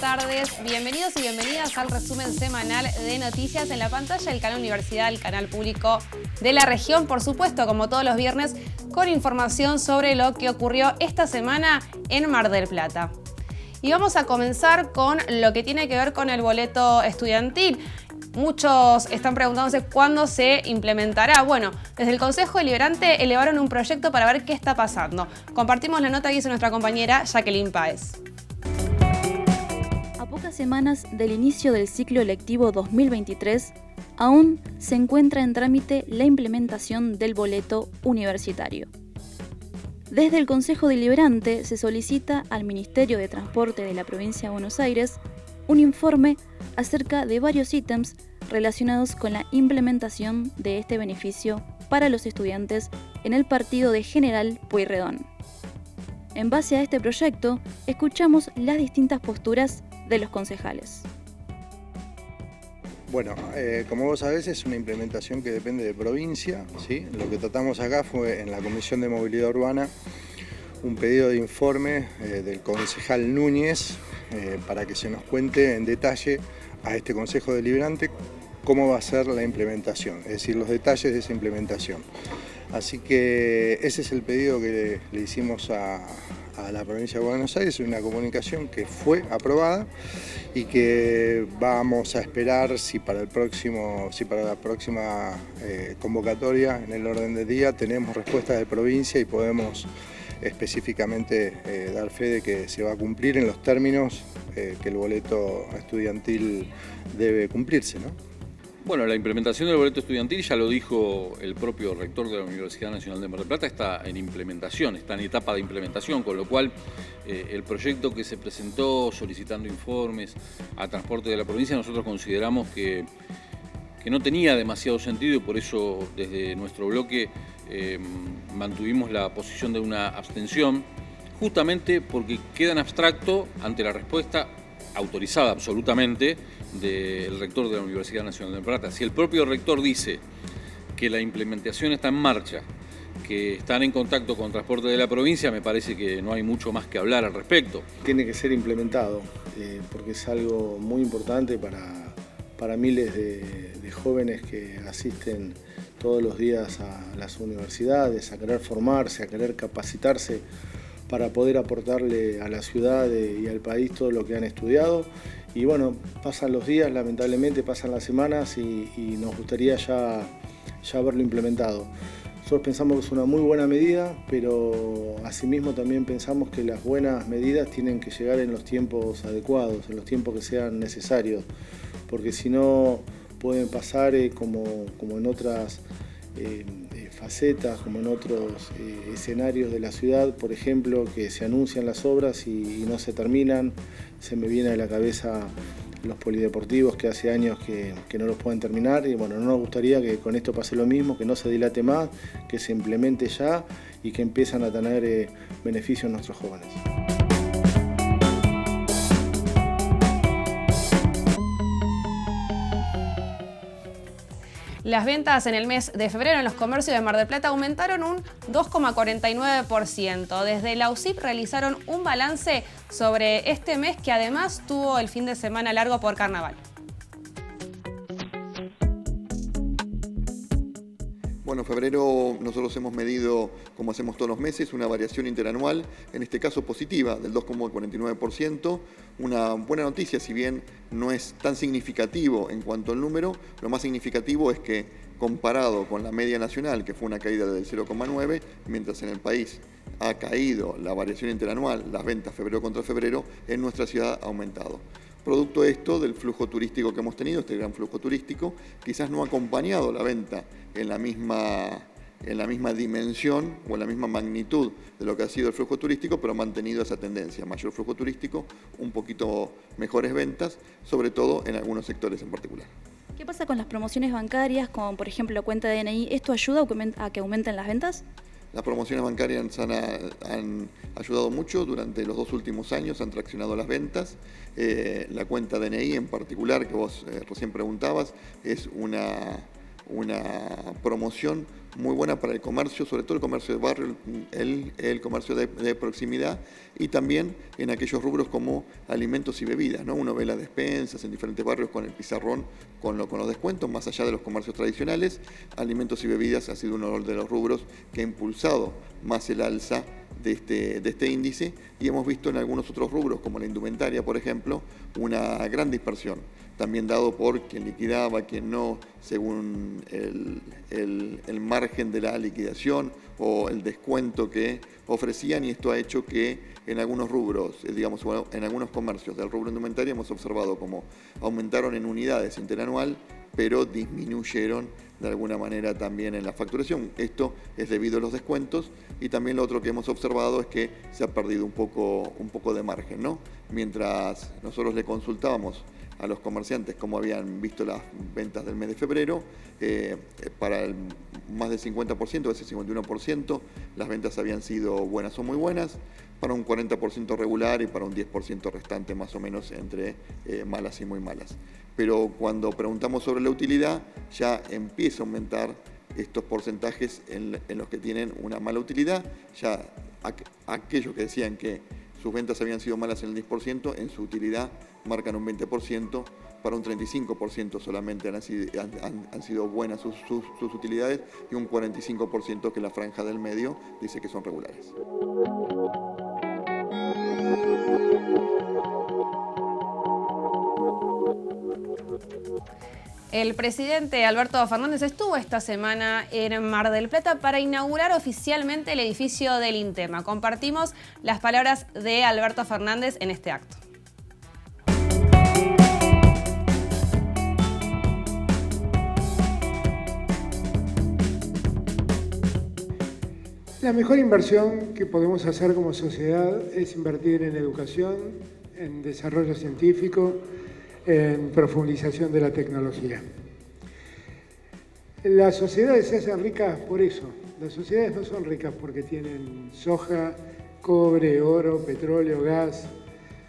tardes. Bienvenidos y bienvenidas al resumen semanal de noticias en la pantalla del canal Universidad, el canal público de la región. Por supuesto, como todos los viernes, con información sobre lo que ocurrió esta semana en Mar del Plata. Y vamos a comenzar con lo que tiene que ver con el boleto estudiantil. Muchos están preguntándose cuándo se implementará. Bueno, desde el Consejo Deliberante elevaron un proyecto para ver qué está pasando. Compartimos la nota que hizo nuestra compañera Jacqueline Páez. A pocas semanas del inicio del ciclo electivo 2023, aún se encuentra en trámite la implementación del boleto universitario. Desde el Consejo Deliberante se solicita al Ministerio de Transporte de la Provincia de Buenos Aires un informe acerca de varios ítems relacionados con la implementación de este beneficio para los estudiantes en el partido de General Pueyrredón. En base a este proyecto, escuchamos las distintas posturas de los concejales. Bueno, como vos sabés, es una implementación que depende de provincia, ¿sí? Lo que tratamos acá fue en la Comisión de Movilidad Urbana un pedido de informe del concejal Núñez para que se nos cuente en detalle a este Consejo Deliberante cómo va a ser la implementación, es decir, los detalles de esa implementación. Así que ese es el pedido que le hicimos a la provincia de Buenos Aires, una comunicación que fue aprobada y que vamos a esperar si para la próxima convocatoria en el orden del día tenemos respuesta de provincia y podemos específicamente dar fe de que se va a cumplir en los términos que el boleto estudiantil debe cumplirse, ¿no? Bueno, la implementación del boleto estudiantil, ya lo dijo el propio rector de la Universidad Nacional de Mar del Plata, está en implementación, está en etapa de implementación, con lo cual el proyecto que se presentó solicitando informes a Transporte de la provincia, nosotros consideramos que no tenía demasiado sentido y por eso desde nuestro bloque mantuvimos la posición de una abstención, justamente porque queda en abstracto ante la respuesta autorizada absolutamente del rector de la Universidad Nacional de Mar del Plata. Si el propio rector dice que la implementación está en marcha, que están en contacto con Transporte de la provincia, me parece que no hay mucho más que hablar al respecto. Tiene que ser implementado porque es algo muy importante para miles de jóvenes que asisten todos los días a las universidades, a querer formarse, a querer capacitarse para poder aportarle a la ciudad y al país todo lo que han estudiado. Y bueno, pasan los días, lamentablemente pasan las semanas y nos gustaría ya verlo implementado. Nosotros pensamos que es una muy buena medida, pero asimismo también pensamos que las buenas medidas tienen que llegar en los tiempos adecuados, en los tiempos que sean necesarios, porque si no pueden pasar como en otras facetas, como en otros escenarios de la ciudad, por ejemplo, que se anuncian las obras y no se terminan. Se me viene a la cabeza los polideportivos que hace años que no los pueden terminar y bueno, no nos gustaría que con esto pase lo mismo, que no se dilate más, que se implemente ya y que empiezan a tener beneficios nuestros jóvenes. Las ventas en el mes de febrero en los comercios de Mar del Plata aumentaron un 2,49%. Desde la UCIP realizaron un balance sobre este mes que además tuvo el fin de semana largo por carnaval. Bueno, en febrero nosotros hemos medido, como hacemos todos los meses, una variación interanual, en este caso positiva, del 2,49%. Una buena noticia, si bien no es tan significativo en cuanto al número, lo más significativo es que comparado con la media nacional, que fue una caída del 0,9%, mientras en el país ha caído la variación interanual, las ventas febrero contra febrero, en nuestra ciudad ha aumentado. Producto esto del flujo turístico que hemos tenido, este gran flujo turístico, quizás no ha acompañado la venta en la misma dimensión o en la misma magnitud de lo que ha sido el flujo turístico, pero ha mantenido esa tendencia, mayor flujo turístico, un poquito mejores ventas, sobre todo en algunos sectores en particular. ¿Qué pasa con las promociones bancarias, como por ejemplo cuenta de DNI? ¿Esto ayuda a que aumenten las ventas? Las promociones bancarias han ayudado mucho durante los 2 últimos años, han traccionado las ventas. La cuenta DNI en particular, que vos recién preguntabas, es una promoción muy buena para el comercio, sobre todo el comercio de barrio, el comercio de proximidad, y también en aquellos rubros como alimentos y bebidas, ¿no? Uno ve las despensas en diferentes barrios con el pizarrón, con los descuentos, más allá de los comercios tradicionales. Alimentos y bebidas ha sido uno de los rubros que ha impulsado más el alza de este índice, y hemos visto en algunos otros rubros, como la indumentaria, por ejemplo, una gran dispersión, también dado por quien liquidaba, quien no, según el margen de la liquidación o el descuento que ofrecían, y esto ha hecho que en algunos rubros, digamos, en algunos comercios del rubro indumentaria hemos observado como aumentaron en unidades interanual, pero disminuyeron de alguna manera también en la facturación. Esto es debido a los descuentos, y también lo otro que hemos observado es que se ha perdido un poco de margen, ¿no? Mientras nosotros le consultábamos a los comerciantes cómo habían visto las ventas del mes de febrero, para el más del 50%, ese 51%, las ventas habían sido buenas o muy buenas, para un 40% regular y para un 10% restante más o menos entre malas y muy malas. Pero cuando preguntamos sobre la utilidad, ya empieza a aumentar estos porcentajes en los que tienen una mala utilidad. Ya aquellos que decían que sus ventas habían sido malas en el 10%, en su utilidad marcan un 20%, para un 35% solamente han sido buenas sus utilidades, y un 45% que la franja del medio dice que son regulares. El presidente Alberto Fernández estuvo esta semana en Mar del Plata para inaugurar oficialmente el edificio del INTEMA. Compartimos las palabras de Alberto Fernández en este acto. La mejor inversión que podemos hacer como sociedad es invertir en educación, en desarrollo científico, en profundización de la tecnología. Las sociedades se hacen ricas por eso. Las sociedades no son ricas porque tienen soja, cobre, oro, petróleo, gas.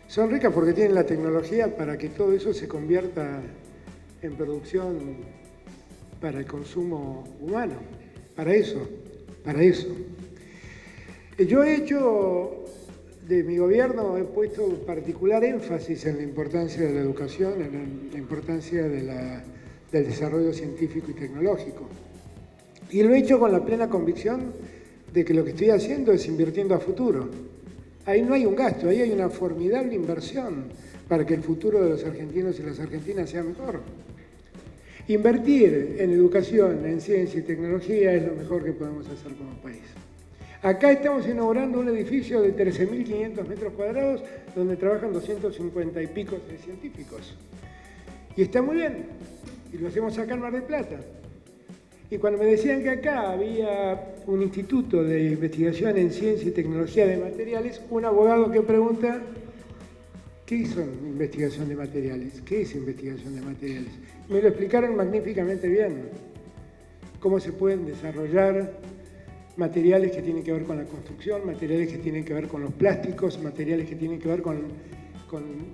Son ricas porque tienen la tecnología para que todo eso se convierta en producción para el consumo humano. Para eso. Yo he hecho, de mi gobierno, he puesto particular énfasis en la importancia de la educación, en la importancia del desarrollo científico y tecnológico. Y lo he hecho con la plena convicción de que lo que estoy haciendo es invirtiendo a futuro. Ahí no hay un gasto, ahí hay una formidable inversión para que el futuro de los argentinos y las argentinas sea mejor. Invertir en educación, en ciencia y tecnología es lo mejor que podemos hacer como país. Acá estamos inaugurando un edificio de 13.500 metros cuadrados donde trabajan 250 y pico de científicos. Y está muy bien, y lo hacemos acá en Mar del Plata. Y cuando me decían que acá había un instituto de investigación en ciencia y tecnología de materiales, un abogado que pregunta, ¿qué hizo investigación de materiales? ¿Qué es investigación de materiales? Me lo explicaron magníficamente bien. Cómo se pueden desarrollar materiales que tienen que ver con la construcción, materiales que tienen que ver con los plásticos, materiales que tienen que ver con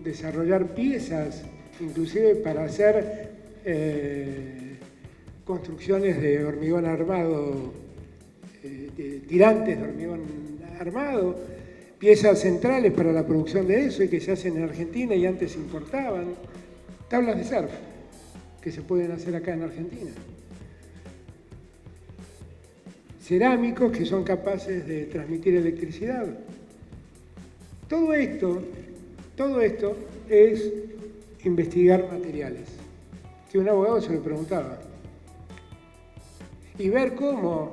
desarrollar piezas, inclusive para hacer construcciones de hormigón armado, tirantes de hormigón armado, piezas centrales para la producción de eso y que se hacen en Argentina y antes se importaban, tablas de surf que se pueden hacer acá en Argentina. Cerámicos que son capaces de transmitir electricidad. Todo esto es investigar materiales, que un abogado se lo preguntaba. Y ver cómo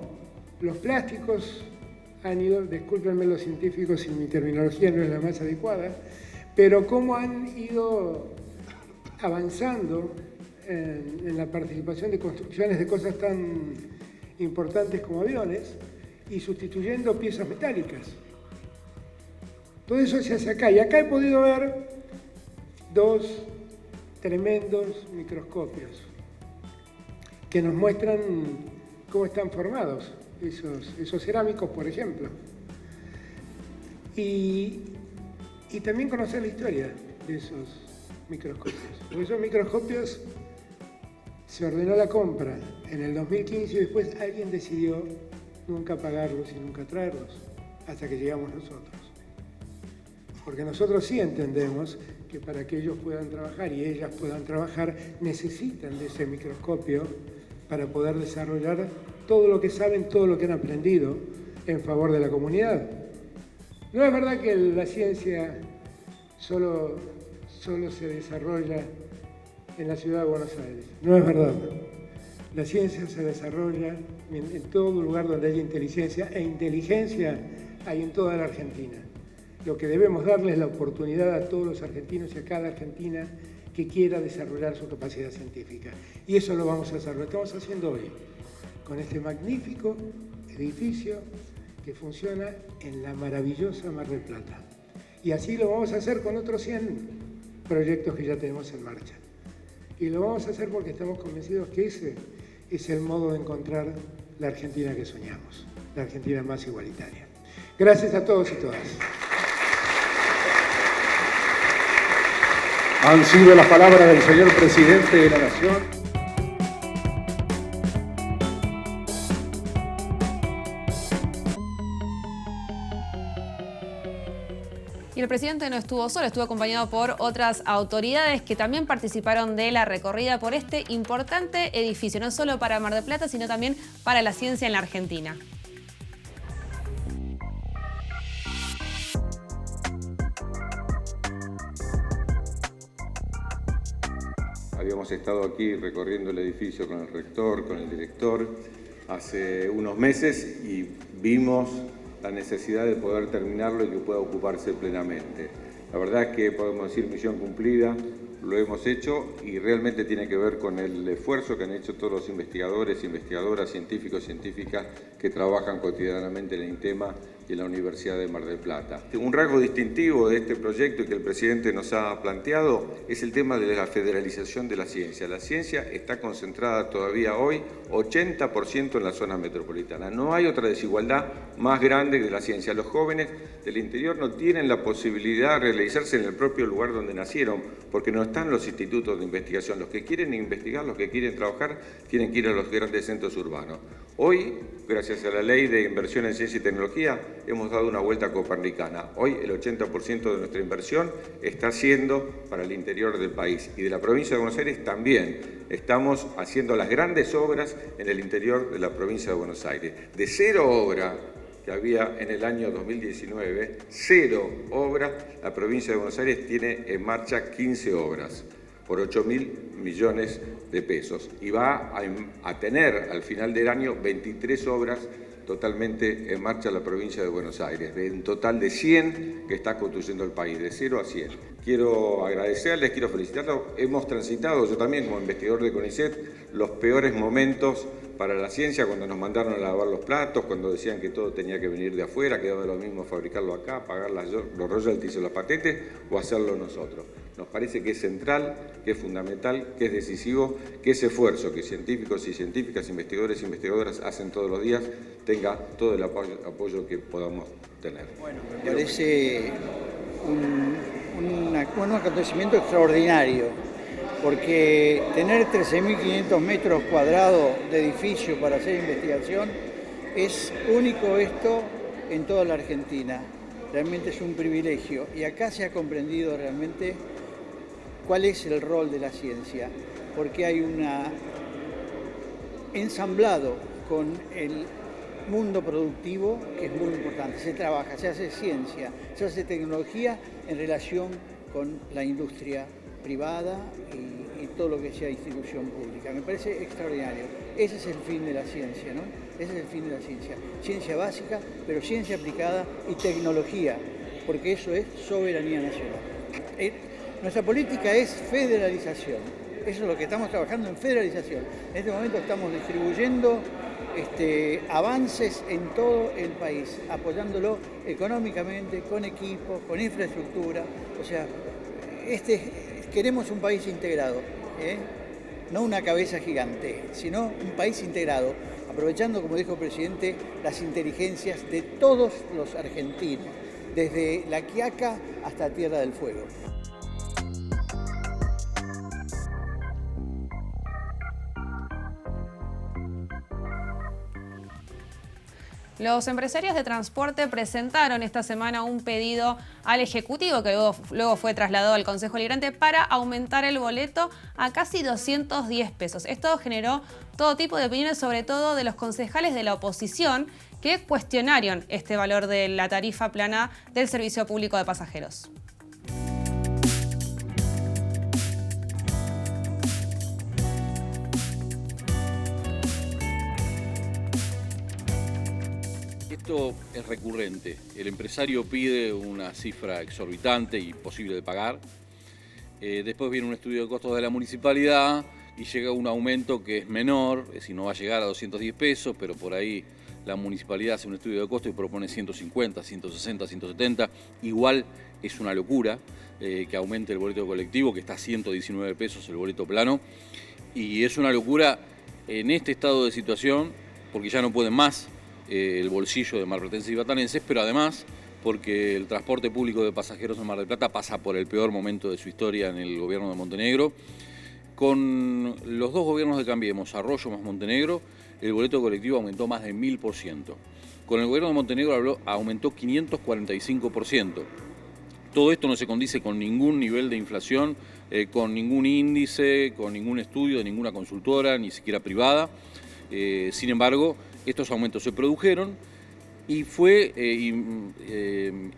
los plásticos han ido, discúlpenme los científicos si mi terminología no es la más adecuada, pero cómo han ido avanzando en la participación de construcciones de cosas tan importantes como aviones y sustituyendo piezas metálicas. Todo eso se hace acá. Y acá he podido ver dos tremendos microscopios que nos muestran cómo están formados esos cerámicos, por ejemplo. Y también conocer la historia de esos microscopios. Porque esos microscopios Se ordenó la compra en el 2015 y después alguien decidió nunca pagarlos y nunca traerlos, hasta que llegamos nosotros. Porque nosotros sí entendemos que para que ellos puedan trabajar y ellas puedan trabajar, necesitan de ese microscopio para poder desarrollar todo lo que saben, todo lo que han aprendido en favor de la comunidad. No es verdad que la ciencia solo se desarrolla en la ciudad de Buenos Aires. No es verdad. La ciencia se desarrolla en todo lugar donde haya inteligencia, e inteligencia hay en toda la Argentina. Lo que debemos darles es la oportunidad a todos los argentinos y a cada argentina que quiera desarrollar su capacidad científica. Y eso lo vamos a hacer, lo estamos haciendo hoy, con este magnífico edificio que funciona en la maravillosa Mar del Plata. Y así lo vamos a hacer con otros 100 proyectos que ya tenemos en marcha. Y lo vamos a hacer porque estamos convencidos que ese es el modo de encontrar la Argentina que soñamos, la Argentina más igualitaria. Gracias a todos y todas. Han sido las palabras del señor presidente de la Nación. Y el presidente no estuvo solo, estuvo acompañado por otras autoridades que también participaron de la recorrida por este importante edificio, no solo para Mar del Plata, sino también para la ciencia en la Argentina. Habíamos estado aquí recorriendo el edificio con el rector, con el director, hace unos meses y vimos la necesidad de poder terminarlo y que pueda ocuparse plenamente. La verdad es que podemos decir misión cumplida, lo hemos hecho y realmente tiene que ver con el esfuerzo que han hecho todos los investigadores, investigadoras, científicos, científicas que trabajan cotidianamente en el INTEMA y en la Universidad de Mar del Plata. Un rasgo distintivo de este proyecto y que el presidente nos ha planteado es el tema de la federalización de la ciencia. La ciencia está concentrada todavía hoy 80% en la zona metropolitana. No hay otra desigualdad más grande que la ciencia. Los jóvenes del interior no tienen la posibilidad de realizarse en el propio lugar donde nacieron, porque no están los institutos de investigación. Los que quieren investigar, los que quieren trabajar, tienen que ir a los grandes centros urbanos. Hoy, gracias a la Ley de Inversión en Ciencia y Tecnología, hemos dado una vuelta copernicana. Hoy el 80% de nuestra inversión está siendo para el interior del país y de la provincia de Buenos Aires también. Estamos haciendo las grandes obras en el interior de la provincia de Buenos Aires. De 0 obra que había en el año 2019, 0 obras, la provincia de Buenos Aires tiene en marcha 15 obras por 8.000 millones de pesos y va a tener al final del año 23 obras totalmente en marcha la provincia de Buenos Aires, de un total de 100 que está construyendo el país, de 0 a 100. Quiero agradecerles, quiero felicitarlos. Hemos transitado, yo también como investigador de CONICET, los peores momentos para la ciencia cuando nos mandaron a lavar los platos, cuando decían que todo tenía que venir de afuera, que daba lo mismo fabricarlo acá, pagar los royalties o las patentes o hacerlo nosotros. Nos parece que es central, que es fundamental, que es decisivo, que ese esfuerzo que científicos y científicas, investigadores e investigadoras hacen todos los días, tenga todo el apoyo que podamos tener. Bueno, me parece un acontecimiento extraordinario, porque tener 13.500 metros cuadrados de edificio para hacer investigación es único esto en toda la Argentina. Realmente es un privilegio y acá se ha comprendido realmente cuál es el rol de la ciencia, porque hay un ensamblado con el mundo productivo que es muy importante. Se trabaja, se hace ciencia, se hace tecnología en relación con la industria privada y todo lo que sea institución pública. Me parece extraordinario. Ese es el fin de la ciencia, ¿no? Ese es el fin de la ciencia. Ciencia básica, pero ciencia aplicada y tecnología, porque eso es soberanía nacional. Nuestra política es federalización. Eso es lo que estamos trabajando en federalización. En este momento estamos distribuyendo avances en todo el país, apoyándolo económicamente, con equipos, con infraestructura. O sea, queremos un país integrado, no una cabeza gigante, sino un país integrado, aprovechando, como dijo el presidente, las inteligencias de todos los argentinos, desde La Quiaca hasta Tierra del Fuego. Los empresarios de transporte presentaron esta semana un pedido al Ejecutivo que luego fue trasladado al Consejo Deliberante para aumentar el boleto a casi 210 pesos. Esto generó todo tipo de opiniones, sobre todo de los concejales de la oposición, que cuestionaron este valor de la tarifa plana del servicio público de pasajeros. Esto es recurrente. El empresario pide una cifra exorbitante y imposible de pagar. Después viene un estudio de costos de la municipalidad y llega un aumento que es menor, es decir, no va a llegar a 210 pesos, pero por ahí la municipalidad hace un estudio de costos y propone 150, 160, 170. Igual es una locura que aumente el boleto colectivo, que está a 119 pesos el boleto plano. Y es una locura en este estado de situación, porque ya no pueden más el bolsillo de marplatenses y batanenses, pero además porque el transporte público de pasajeros en Mar del Plata pasa por el peor momento de su historia en el gobierno de Montenegro. Con los dos gobiernos de Cambiemos, Arroyo más Montenegro, el boleto colectivo aumentó más de 1000%. Con el gobierno de Montenegro aumentó 545%. Todo esto no se condice con ningún nivel de inflación, con ningún índice, con ningún estudio de ninguna consultora, ni siquiera privada. Sin embargo, estos aumentos se produjeron y fue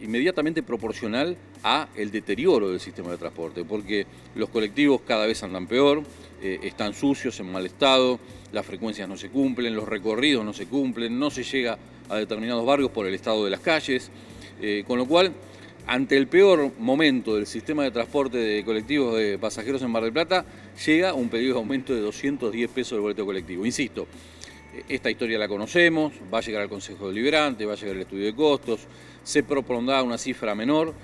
inmediatamente proporcional a el deterioro del sistema de transporte, porque los colectivos cada vez andan peor, están sucios, en mal estado, las frecuencias no se cumplen, los recorridos no se cumplen, no se llega a determinados barrios por el estado de las calles, con lo cual, ante el peor momento del sistema de transporte de colectivos de pasajeros en Mar del Plata, llega un pedido de aumento de 210 pesos del boleto colectivo. Insisto, esta historia la conocemos, va a llegar al Consejo Deliberante, va a llegar el estudio de costos, se propondrá una cifra menor.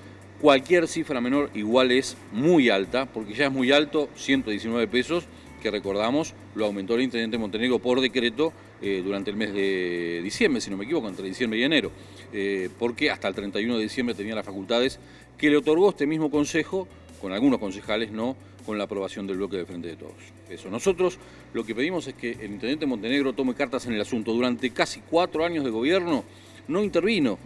Cualquier cifra menor igual es muy alta, porque ya es muy alto 119 pesos, que recordamos lo aumentó el Intendente Montenegro por decreto durante el mes de diciembre, si no me equivoco, entre diciembre y enero, porque hasta el 31 de diciembre tenía las facultades que le otorgó este mismo Consejo, con algunos concejales no, con la aprobación del bloque de Frente de Todos. Eso. Nosotros lo que pedimos es que el Intendente Montenegro tome cartas en el asunto. Durante casi 4 años de gobierno no intervino,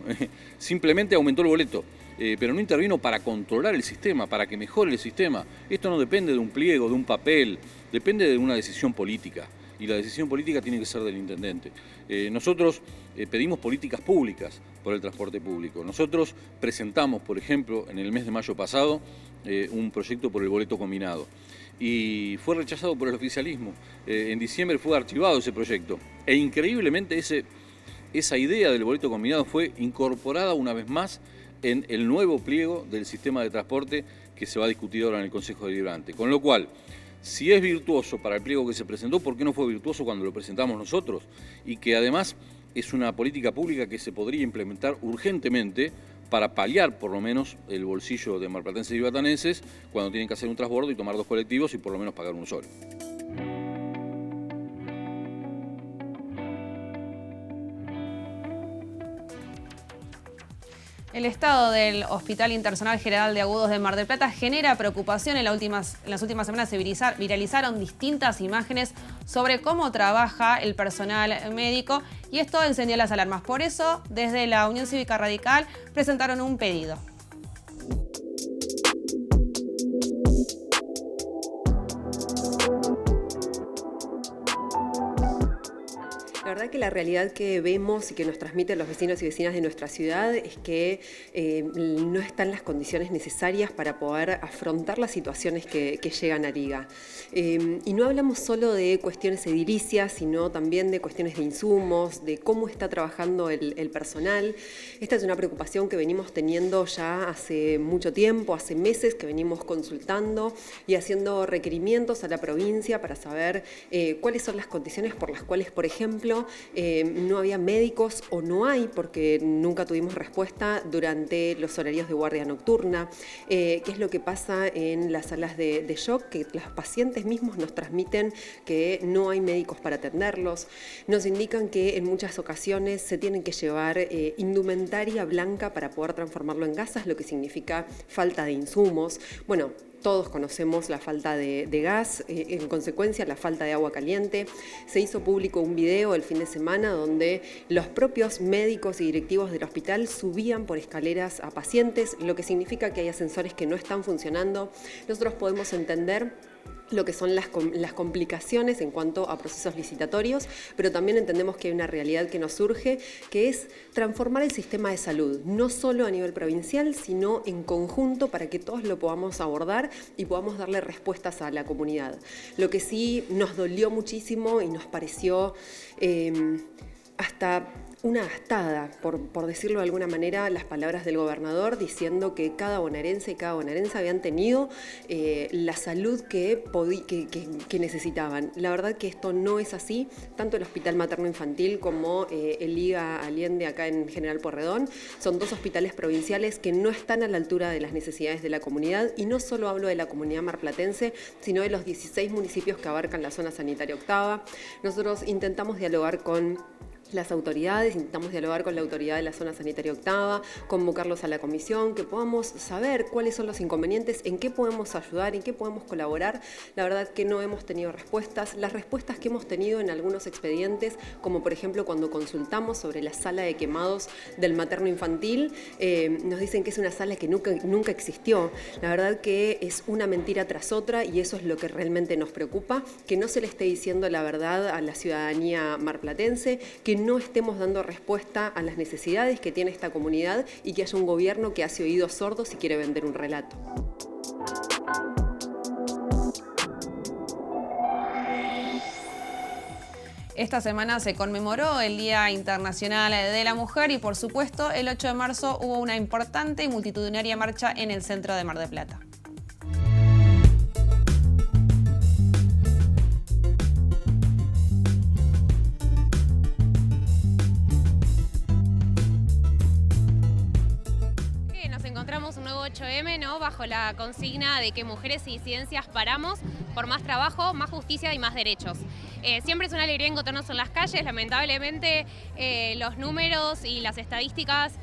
simplemente aumentó el boleto, pero no intervino para controlar el sistema, para que mejore el sistema. Esto no depende de un pliego, de un papel, depende de una decisión política. Y la decisión política tiene que ser del intendente. Nosotros pedimos políticas públicas por el transporte público. Nosotros presentamos, por ejemplo, en el mes de mayo pasado, un proyecto por el boleto combinado. Y fue rechazado por el oficialismo. En diciembre fue archivado ese proyecto. E increíblemente esa idea del boleto combinado fue incorporada una vez más en el nuevo pliego del sistema de transporte que se va a discutir ahora en el Consejo Deliberante. Con lo cual, si es virtuoso para el pliego que se presentó, ¿por qué no fue virtuoso cuando lo presentamos nosotros? Y que además es una política pública que se podría implementar urgentemente para paliar por lo menos el bolsillo de marplatenses y batanenses cuando tienen que hacer un transbordo y tomar 2 colectivos y por lo menos pagar uno solo. El estado del Hospital Internacional General de Agudos de Mar del Plata genera preocupación. En las últimas semanas se viralizaron distintas imágenes sobre cómo trabaja el personal médico y esto encendió las alarmas. Por eso, desde la Unión Cívica Radical presentaron un pedido. La verdad que la realidad que vemos y que nos transmiten los vecinos y vecinas de nuestra ciudad es que no están las condiciones necesarias para poder afrontar las situaciones que llegan a Riga. Y no hablamos solo de cuestiones edilicias, sino también de cuestiones de insumos, de cómo está trabajando el personal. Esta es una preocupación que venimos teniendo ya hace mucho tiempo, hace meses que venimos consultando y haciendo requerimientos a la provincia para saber cuáles son las condiciones por las cuales, por ejemplo, no había médicos o no hay, porque nunca tuvimos respuesta durante los horarios de guardia nocturna, qué es lo que pasa en las salas de shock, que los pacientes mismos nos transmiten que no hay médicos para atenderlos, nos indican que en muchas ocasiones se tienen que llevar indumentaria blanca para poder transformarlo en gasas, lo que significa falta de insumos. Bueno, todos conocemos la falta de gas, en consecuencia la falta de agua caliente. Se hizo público un video el fin de semana donde los propios médicos y directivos del hospital subían por escaleras a pacientes, lo que significa que hay ascensores que no están funcionando. Nosotros podemos entender lo que son las complicaciones en cuanto a procesos licitatorios, pero también entendemos que hay una realidad que nos surge, que es transformar el sistema de salud, no solo a nivel provincial, sino en conjunto para que todos lo podamos abordar y podamos darle respuestas a la comunidad. Lo que sí nos dolió muchísimo y nos pareció hasta una gastada, por decirlo de alguna manera, las palabras del gobernador diciendo que cada bonaerense y cada bonaerense habían tenido la salud que necesitaban. La verdad que esto no es así. Tanto el Hospital Materno Infantil como el IGA Allende acá en General Porredón son dos hospitales provinciales que no están a la altura de las necesidades de la comunidad, y no solo hablo de la comunidad marplatense, sino de los 16 municipios que abarcan la zona sanitaria octava. Nosotros intentamos dialogar con las autoridades, intentamos dialogar con la autoridad de la zona sanitaria octava, convocarlos a la comisión, que podamos saber cuáles son los inconvenientes, en qué podemos ayudar, en qué podemos colaborar. La verdad que no hemos tenido respuestas. Las respuestas que hemos tenido en algunos expedientes, como por ejemplo cuando consultamos sobre la sala de quemados del materno infantil, nos dicen que es una sala que nunca existió. La verdad que es una mentira tras otra, y eso es lo que realmente nos preocupa, que no se le esté diciendo la verdad a la ciudadanía marplatense, que no estemos dando respuesta a las necesidades que tiene esta comunidad, y que haya un gobierno que hace oídos sordos y quiere vender un relato. Esta semana se conmemoró el Día Internacional de la Mujer y, por supuesto, el 8 de marzo hubo una importante y multitudinaria marcha en el centro de Mar del Plata. Un nuevo 8M, ¿no? Bajo la consigna de que mujeres y disidencias paramos por más trabajo, más justicia y más derechos. Siempre es una alegría encontrarnos en las calles. Lamentablemente los números y las estadísticas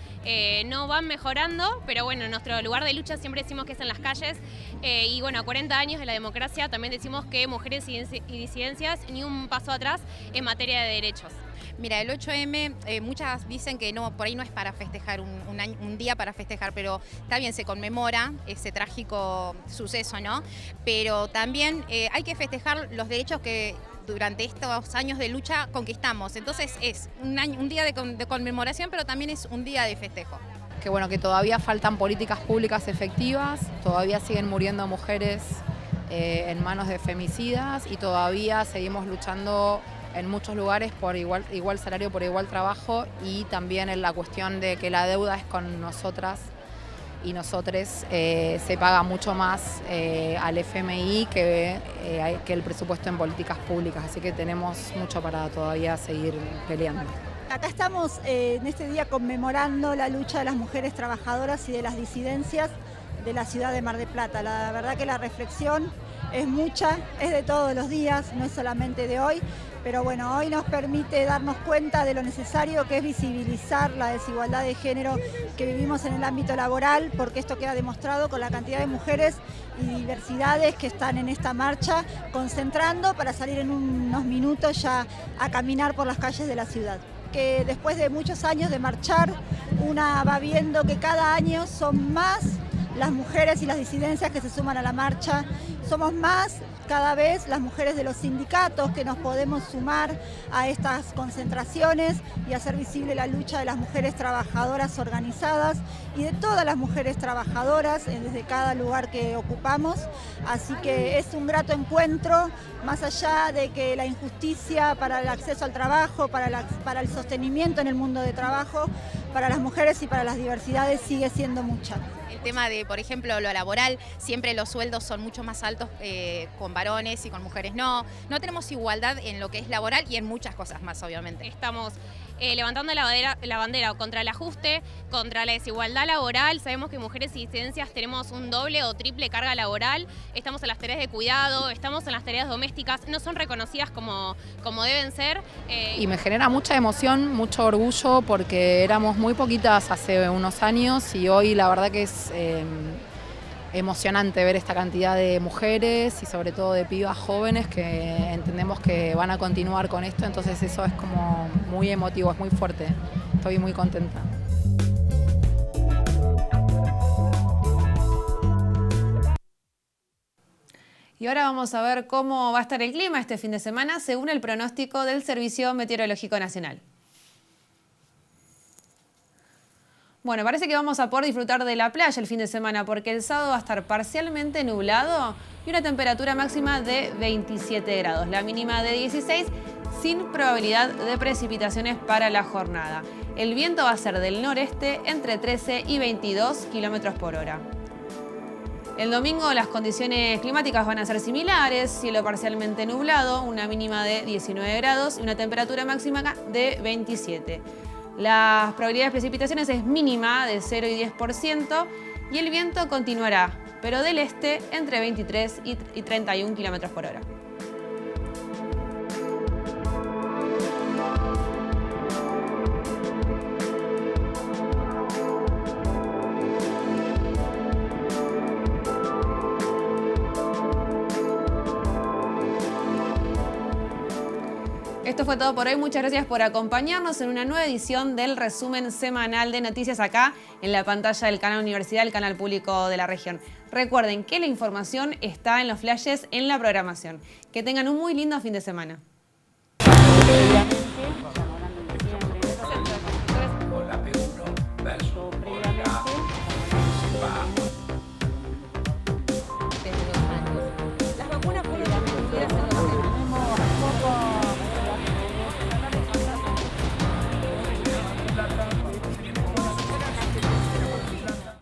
no van mejorando, pero bueno, nuestro lugar de lucha siempre decimos que es en las calles, y bueno, a 40 años de la democracia también decimos que mujeres y disidencias ni un paso atrás en materia de derechos. Mira, el 8M, muchas dicen que no, por ahí no es para festejar, un día para festejar, pero está bien, se conmemora ese trágico suceso, ¿no? Pero también hay que festejar los derechos que durante estos años de lucha conquistamos. Entonces es un día de conmemoración, pero también es un día de festejo. Que bueno, que todavía faltan políticas públicas efectivas, todavía siguen muriendo mujeres en manos de femicidas, y todavía seguimos luchando en muchos lugares por igual salario por igual trabajo, y también en la cuestión de que la deuda es con nosotras y nosotres. Se paga mucho más al FMI que el presupuesto en políticas públicas, así que tenemos mucho para todavía seguir peleando. Acá estamos en este día conmemorando la lucha de las mujeres trabajadoras y de las disidencias de la ciudad de Mar del Plata. La verdad que la reflexión es mucha, es de todos los días, no es solamente de hoy, pero bueno, hoy nos permite darnos cuenta de lo necesario que es visibilizar la desigualdad de género que vivimos en el ámbito laboral, porque esto queda demostrado con la cantidad de mujeres y diversidades que están en esta marcha, concentrando para salir en unos minutos ya a caminar por las calles de la ciudad. Que después de muchos años de marchar, una va viendo que cada año son más las mujeres y las disidencias que se suman a la marcha. Somos más cada vez las mujeres de los sindicatos que nos podemos sumar a estas concentraciones y hacer visible la lucha de las mujeres trabajadoras organizadas y de todas las mujeres trabajadoras desde cada lugar que ocupamos. Así que es un grato encuentro, más allá de que la injusticia para el acceso al trabajo, para el sostenimiento en el mundo de trabajo, para las mujeres y para las diversidades sigue siendo mucha. El tema de, por ejemplo, lo laboral, siempre los sueldos son mucho más altos con varones y con mujeres no. No tenemos igualdad en lo que es laboral y en muchas cosas más, obviamente. Estamos levantando la bandera contra el ajuste, contra la desigualdad laboral. Sabemos que mujeres y disidencias tenemos un doble o triple carga laboral. Estamos en las tareas de cuidado, estamos en las tareas domésticas, no son reconocidas como deben ser. Y me genera mucha emoción, mucho orgullo, porque éramos muy poquitas hace unos años y hoy la verdad que es emocionante ver esta cantidad de mujeres y sobre todo de pibas jóvenes que entendemos que van a continuar con esto, entonces eso es como muy emotivo, es muy fuerte, estoy muy contenta. Y ahora vamos a ver cómo va a estar el clima este fin de semana según el pronóstico del Servicio Meteorológico Nacional. Bueno, parece que vamos a poder disfrutar de la playa el fin de semana porque el sábado va a estar parcialmente nublado y una temperatura máxima de 27 grados, la mínima de 16, sin probabilidad de precipitaciones para la jornada. El viento va a ser del noreste entre 13 y 22 kilómetros por hora. El domingo las condiciones climáticas van a ser similares, cielo parcialmente nublado, una mínima de 19 grados y una temperatura máxima de 27. La probabilidad de precipitaciones es mínima de 0 y 10% y el viento continuará, pero del este entre 23 y 31 kilómetros por hora. Esto fue todo por hoy. Muchas gracias por acompañarnos en una nueva edición del resumen semanal de noticias acá en la pantalla del canal Universidad, el canal público de la región. Recuerden que la información está en los flashes en la programación. Que tengan un muy lindo fin de semana.